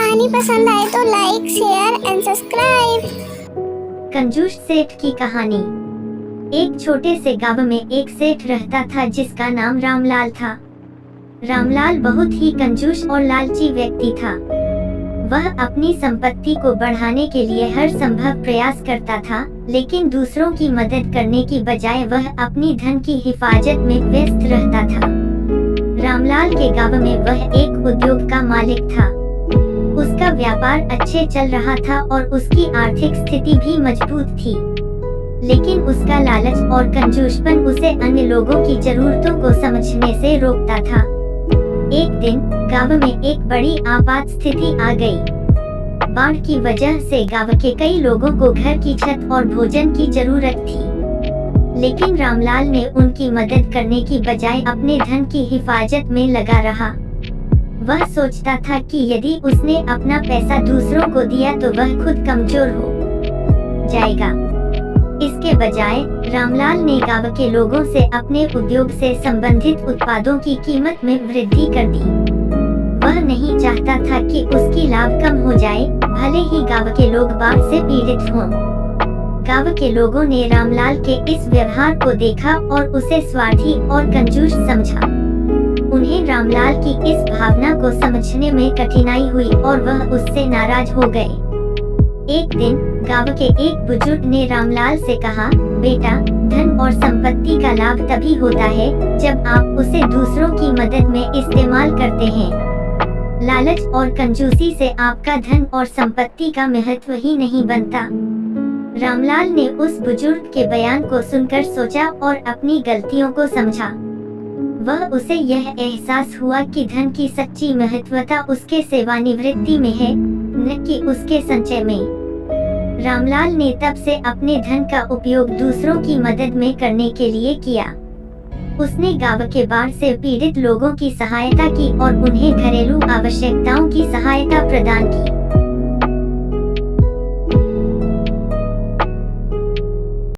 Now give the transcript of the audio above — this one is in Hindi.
कहानी पसंद आए तो लाइक, शेयर एंड सब्सक्राइब। कंजूस सेठ की कहानी। एक छोटे से गांव में एक सेठ रहता था जिसका नाम रामलाल था। रामलाल बहुत ही कंजूस और लालची व्यक्ति था। वह अपनी संपत्ति को बढ़ाने के लिए हर संभव प्रयास करता था, लेकिन दूसरों की मदद करने की बजाय वह अपनी धन की हिफाजत में व्यस्त रहता था। रामलाल के गांव में वह एक उद्योग का मालिक था। उसका व्यापार अच्छे चल रहा था और उसकी आर्थिक स्थिति भी मजबूत थी, लेकिन उसका लालच और कंजूसपन उसे अन्य लोगों की जरूरतों को समझने से रोकता था। एक दिन गांव में एक बड़ी आपात स्थिति आ गई। बाढ़ की वजह से गांव के कई लोगों को घर की छत और भोजन की जरूरत थी, लेकिन रामलाल ने उनकी मदद करने की बजाय अपने धन की हिफाजत में लगा रहा। वह सोचता था कि यदि उसने अपना पैसा दूसरों को दिया तो वह खुद कमजोर हो जाएगा। इसके बजाय रामलाल ने गांव के लोगों से अपने उद्योग से संबंधित उत्पादों की कीमत में वृद्धि कर दी। वह नहीं चाहता था कि उसकी लाभ कम हो जाए, भले ही गांव के लोग बाढ़ से पीड़ित हों। गांव के लोगों ने रामलाल के इस व्यवहार को देखा और उसे स्वार्थी और कंजूस समझा। उन्हें रामलाल की इस भावना को समझने में कठिनाई हुई और वह उससे नाराज हो गए। एक दिन गांव के एक बुजुर्ग ने रामलाल से कहा, बेटा, धन और संपत्ति का लाभ तभी होता है जब आप उसे दूसरों की मदद में इस्तेमाल करते हैं। लालच और कंजूसी से आपका धन और संपत्ति का महत्व ही नहीं बनता। रामलाल ने उस बुजुर्ग के बयान को सुनकर सोचा और अपनी गलतियों को समझा। उसे यह एहसास हुआ कि धन की सच्ची महत्वता उसके सेवानिवृत्ति में है, न कि उसके संचय में। रामलाल ने तब से अपने धन का उपयोग दूसरों की मदद में करने के लिए किया। उसने गांव के बाढ़ से पीड़ित लोगों की सहायता की और उन्हें घरेलू आवश्यकताओं की सहायता प्रदान की।